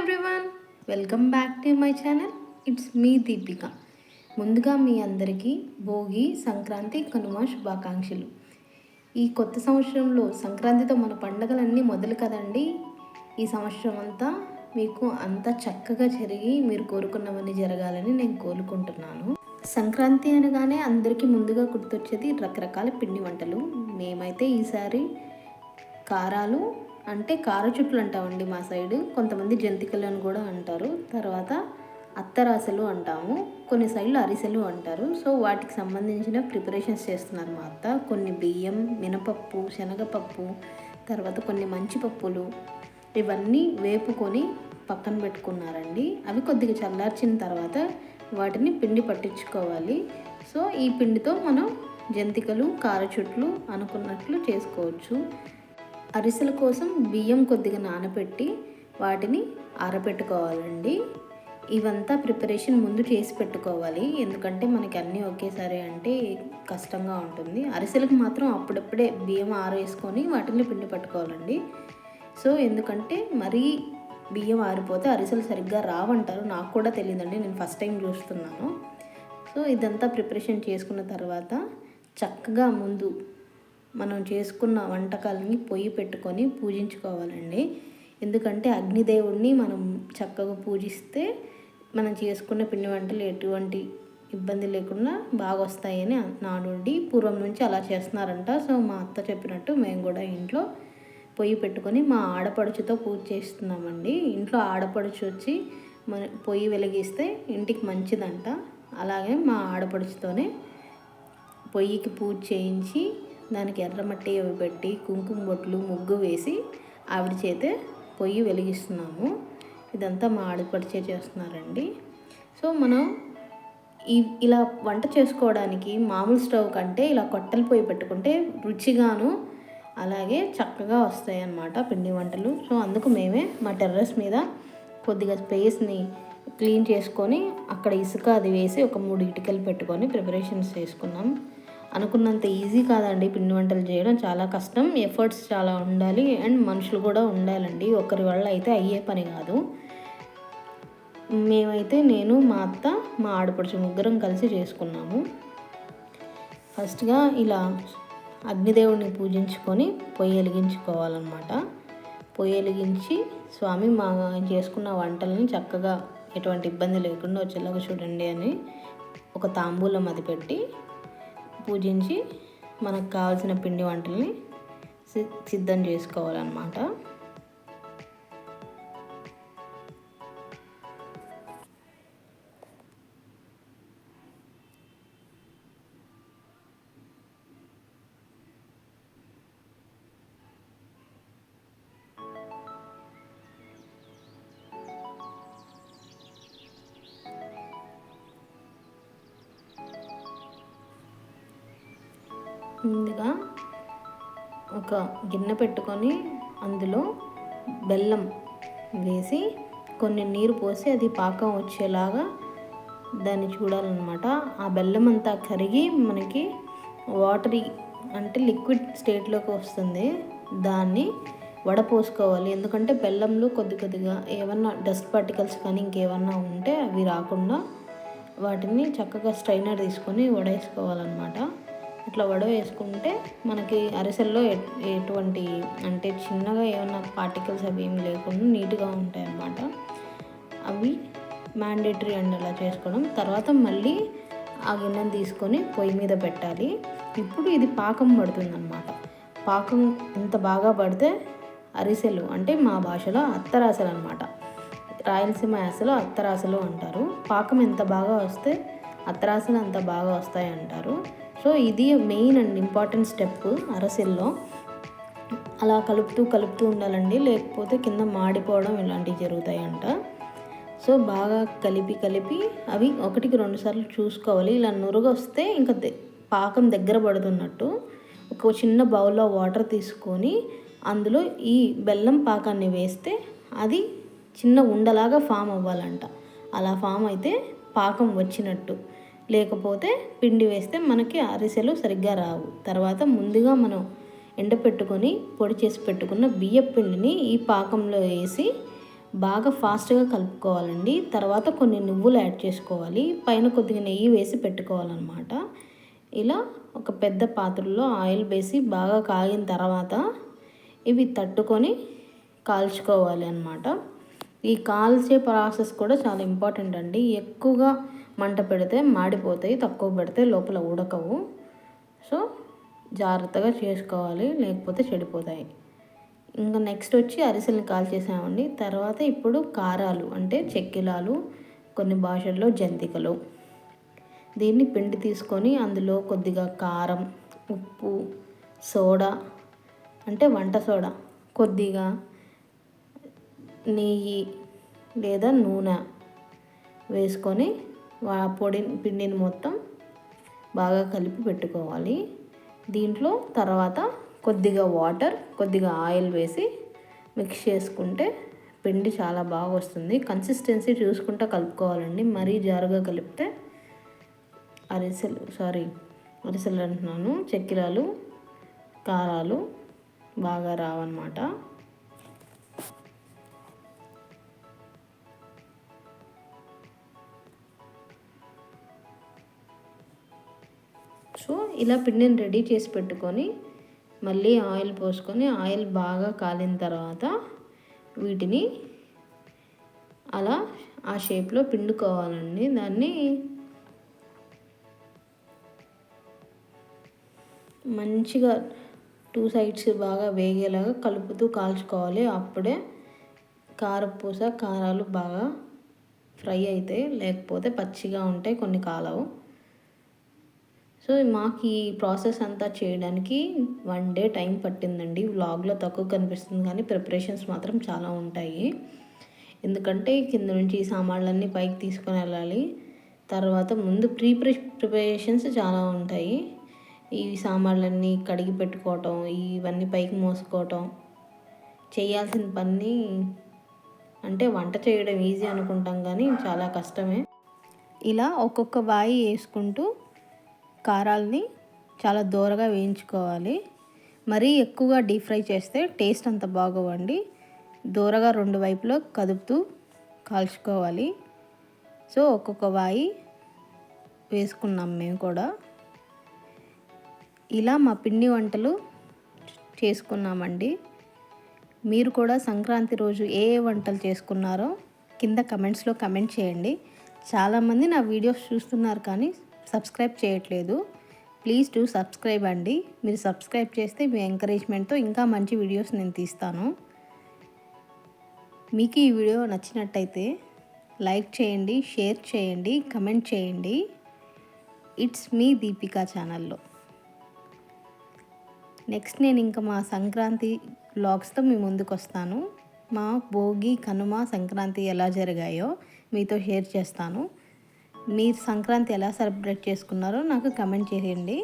Everyone, welcome back to my channel. It's me Deepika. ముందుగా మీ అందరికీ భోగి, సంక్రాంతి, కనుమ శుభాకాంక్షలు. ఈ కొత్త సంవత్సరంలో సంక్రాంతితో మన పండుగలన్నీ మొదలు కదండి. ఈ సంవత్సరం అంతా మీకు అంతా చక్కగా జరిగి మీరు కోరుకున్నవన్నీ జరగాలని నేను కోరుకుంటున్నాను. సంక్రాంతి అనగానే అందరికీ ముందుగా గుర్తొచ్చేది రకరకాల పిండి వంటలు. మేమైతే ఈసారి కారాలు అంటే కార చుట్లు అంటామండి మా సైడు. కొంతమంది జంతికలు అని కూడా అంటారు. తర్వాత అత్తరాసలు అంటాము, కొన్ని సైడ్లు అరిసెలు అంటారు. సో వాటికి సంబంధించిన ప్రిపరేషన్స్ చేస్తున్నారు మా అత్త. కొన్ని బియ్యం, మినపప్పు, శనగపప్పు, తర్వాత కొన్ని మంచి పప్పులు ఇవన్నీ వేపుకొని పక్కన పెట్టుకున్నారండి. అవి కొద్దిగా చల్లార్చిన తర్వాత వాటిని పిండి పట్టించుకోవాలి. సో ఈ పిండితో మనం జంతికలు, కార చుట్లు అనుకున్నట్లు చేసుకోవచ్చు. అరిసెల కోసం బియ్యం కొద్దిగా నానబెట్టి వాటిని ఆరబెట్టుకోవాలండి. ఇవంతా ప్రిపరేషన్ ముందు చేసి పెట్టుకోవాలి, ఎందుకంటే మనకి అన్నీ ఒకేసారి అంటే కష్టంగా ఉంటుంది. అరిసెలకు మాత్రం అప్పుడప్పుడే బియ్యం ఆరేసుకొని వాటిని పిండి పట్టుకోవాలండి. సో ఎందుకంటే మరీ బియ్యం ఆరిపోతే అరిసెలు సరిగ్గా రావంటారు. నాకు కూడా తెలియదండి, నేను ఫస్ట్ టైం చూస్తున్నాను. సో ఇదంతా ప్రిపరేషన్ చేసుకున్న తర్వాత చక్కగా ముందు మనం చేసుకున్న వంటకాలని పొయ్యి పెట్టుకొని పూజించుకోవాలండి. ఎందుకంటే అగ్నిదేవుడిని మనం చక్కగా పూజిస్తే మనం చేసుకున్న పిండి వంటలు ఎటువంటి ఇబ్బంది లేకుండా బాగా వస్తాయని నానుండి పూర్వం నుంచి అలా చేస్తున్నారంట. సో మా అత్త చెప్పినట్టు మేము కూడా ఇంట్లో పొయ్యి పెట్టుకొని మా ఆడపడుచుతో పూజ చేస్తున్నామండి. ఇంట్లో ఆడపడుచు వచ్చి మన పొయ్యి వెలిగిస్తే ఇంటికి మంచిదంట. అలాగే మా ఆడపడుచుతోనే పొయ్యికి పూజ చేయించి దానికి ఎర్రమట్టి అవి పెట్టి కుంకుమ బొట్లు, ముగ్గు వేసి ఆవిడ చేతే పొయ్యి వెలిగిస్తున్నాము. ఇదంతా మా ఆడపడిచే చేస్తున్నారండి. సో మనం ఇలా వంట చేసుకోవడానికి మామూలు స్టవ్ కంటే ఇలా కట్టెల పొయ్యి పెట్టుకుంటే రుచిగాను అలాగే చక్కగా వస్తాయి అన్నమాట పిండి వంటలు. సో అందుకు మేమే మా టెర్రస్ మీద కొద్దిగా స్పేస్ని క్లీన్ చేసుకొని అక్కడ ఇసుక అది వేసి ఒక 3 ఇటుకలు పెట్టుకొని ప్రిపరేషన్స్ చేసుకున్నాం. అనుకున్నంత ఈజీ కాదండి పిండి వంటలు చేయడం, చాలా కష్టం, ఎఫర్ట్స్ చాలా ఉండాలి అండ్ మనుషులు కూడా ఉండాలండి. ఒకరి వల్ల అయితే అయ్యే పని కాదు. మేమైతే నేను, మా అత్త, మా ఆడపడుచు ముగ్గురం కలిసి చేసుకున్నాము. ఫస్ట్గా ఇలా అగ్నిదేవుడిని పూజించుకొని పొయ్యి వెలిగించుకోవాలన్నమాట. పొయ్యి వెలిగించి స్వామి మా చేసుకున్న వంటలను చక్కగా ఎటువంటి ఇబ్బంది లేకుండా వచ్చేలాగా చూడండి అని ఒక తాంబూలం అది పెట్టి పూజించి మనకు కావాల్సిన పిండి వంటల్ని సిద్ధం చేసుకోవాలన్నమాట. ముందుగా ఒక గిన్నె పెట్టుకొని అందులో బెల్లం వేసి కొన్ని నీరు పోసి అది పాకం వచ్చేలాగా దాన్ని చూడాలన్నమాట. ఆ బెల్లం అంతా కరిగి మనకి వాటరీ అంటే లిక్విడ్ స్టేట్లోకి వస్తుంది. దాన్ని వడపోసుకోవాలి. ఎందుకంటే బెల్లంలో కొద్దిగా ఏమన్నా డస్ట్ పార్టికల్స్ కానీ ఇంకేమన్నా ఉంటే అవి రాకుండా వాటిని చక్కగా స్ట్రైనర్ తీసుకొని వడేసుకోవాలన్నమాట. ఇట్లా వడ వేసుకుంటే మనకి అరిసెల్లో ఎటువంటి అంటే చిన్నగా ఏమన్నా పార్టికల్స్ అవి ఏమి లేకుండా నీట్గా ఉంటాయి అన్నమాట. అవి మ్యాండేటరీ అండ్ అలా చేసుకోవడం. తర్వాత మళ్ళీ ఆ గిన్నెను తీసుకొని పొయ్యి మీద పెట్టాలి. ఇప్పుడు ఇది పాకం పడుతుందన్నమాట. పాకం ఎంత బాగా పడితే అరిసెలు అంటే మా భాషలో అత్తరాసలు అన్నమాట. రాయలసీమ యాసలో అత్తరాసలు అంటారు. పాకం ఎంత బాగా వస్తే అత్తరాసలు అంత బాగా వస్తాయి అంటారు. సో ఇది మెయిన్ అండ్ ఇంపార్టెంట్ స్టెప్ అరిసెల్లో. అలా కలుపుతూ ఉండాలండి, లేకపోతే కింద మాడిపోవడం ఇలాంటివి జరుగుతాయంట. సో బాగా కలిపి అవి 1కి 2 సార్లు చూసుకోవాలి. ఇలా నురుగు వస్తే ఇంకా పాకం దగ్గర పడుతున్నట్టు. ఒక చిన్న బౌల్లో వాటర్ తీసుకొని అందులో ఈ బెల్లం పాకాన్ని వేస్తే అది చిన్న ఉండలాగా ఫామ్ అవ్వాలంట. అలా ఫామ్ అయితే పాకం వచ్చినట్టు. లేకపోతే పిండి వేస్తే మనకి అరిసెలు సరిగ్గా రావు. తర్వాత ముందుగా మనం ఎండపెట్టుకొని పొడి చేసి పెట్టుకున్న బియ్యం పిండిని ఈ పాకంలో వేసి బాగా ఫాస్ట్గా కలుపుకోవాలండి. తర్వాత కొన్ని నువ్వులు యాడ్ చేసుకోవాలి, పైన కొద్దిగా నెయ్యి వేసి పెట్టుకోవాలన్నమాట. ఇలా ఒక పెద్ద పాత్రలో ఆయిల్ వేసి బాగా కాగిన తర్వాత ఇవి తట్టుకొని కాల్చుకోవాలి అన్నమాట. ఈ కాల్చే ప్రాసెస్ కూడా చాలా ఇంపార్టెంట్ అండి. ఎక్కువగా మంట పెడితే మాడిపోతాయి, తక్కువ పెడితే లోపల ఉడకవు. సో జాగ్రత్తగా చేసుకోవాలి, లేకపోతే చెడిపోతాయి. ఇంకా నెక్స్ట్ వచ్చి అరిసెలను కాల్చేసామండి. తర్వాత ఇప్పుడు కారాలు అంటే చెక్కిలాలు, కొన్ని భాషల్లో జంతికలు. దీన్ని పిండి తీసుకొని అందులో కొద్దిగా కారం, ఉప్పు, సోడా అంటే వంట సోడా, కొద్దిగా నెయ్యి లేదా నూనె వేసుకొని పిండిని మొత్తం బాగా కలిపి పెట్టుకోవాలి. దీంట్లో తర్వాత కొద్దిగా వాటర్, కొద్దిగా ఆయిల్ వేసి మిక్స్ చేసుకుంటే పిండి చాలా బాగా వస్తుంది. కన్సిస్టెన్సీ చూసుకుంటూ కలుపుకోవాలండి. మరీ జారుగా కలిపితే అరిసెలు అంటున్నాను, చెక్కిలాలు, కారాలు బాగా రావన్నమాట. సో ఇలా పిండిని రెడీ చేసి పెట్టుకొని మళ్ళీ ఆయిల్ పోసుకొని ఆయిల్ బాగా కాలిన తర్వాత వీటిని అలా ఆ షేప్లో పిండుకోవాలండి. దాన్ని మంచిగా 2 సైడ్స్ బాగా వేగేలాగా కలుపుతూ కాల్చుకోవాలి. అప్పుడే కారాలు బాగా ఫ్రై అవుతాయి, లేకపోతే పచ్చిగా ఉంటాయి, కొన్ని కాలవు. సో మాకు ఈ ప్రాసెస్ అంతా చేయడానికి 1 డే టైం పట్టిందండి. వ్లాగ్లో తక్కువ కనిపిస్తుంది కానీ ప్రిపరేషన్స్ మాత్రం చాలా ఉంటాయి. ఎందుకంటే కింద నుంచి ఈ సామాన్లన్నీ పైకి తీసుకొని వెళ్ళాలి. తర్వాత ముందు ప్రిపరేషన్స్ చాలా ఉంటాయి. ఈ సామాన్లన్నీ కడిగి పెట్టుకోవటం, ఇవన్నీ పైకి మోసుకోవటం, చేయాల్సిన పని అంటే వంట చేయడం ఈజీ అనుకుంటాం కానీ చాలా కష్టమే. ఇలా ఒక్కొక్క వాయి వేసుకుంటూ కారాలని చాలా దూరగా వేయించుకోవాలి. మరీ ఎక్కువగా డీప్ ఫ్రై చేస్తే టేస్ట్ అంత బాగోవండి. దూరగా 2 వైపులో కదుపుతూ కాల్చుకోవాలి. సో ఒక్కొక్క వాయి వేసుకున్నాం మేము కూడా. ఇలా మా పిండి వంటలు చేసుకున్నామండి. మీరు కూడా సంక్రాంతి రోజు ఏ వంటలు చేసుకున్నారో కింద కమెంట్స్లో కమెంట్ చేయండి. చాలామంది నా వీడియోస్ చూస్తున్నారు కానీ సబ్స్క్రైబ్ చేయట్లేదు. ప్లీజ్ డూ సబ్స్క్రైబ్ అండి. మీరు సబ్స్క్రైబ్ చేస్తే మీ ఎంకరేజ్మెంట్తో ఇంకా మంచి వీడియోస్ నేను తీస్తాను. మీకు ఈ వీడియో నచ్చినట్టయితే లైక్ చేయండి, షేర్ చేయండి, కమెంట్ చేయండి. ఇట్స్ మీ దీపికా ఛానల్లో. నెక్స్ట్ నేను ఇంకా మా సంక్రాంతి వ్లాగ్స్తో మీ ముందుకు వస్తాను. మా భోగి, కనుమ, సంక్రాంతి ఎలా జరిగాయో మీతో షేర్ చేస్తాను. మీరు సంక్రాంతి ఎలా సెలబ్రేట్ చేసుకున్నారో నాకు కమెంట్ చేయండి.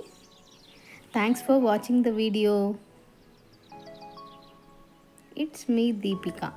Thanks for watching the video. It's me Deepika.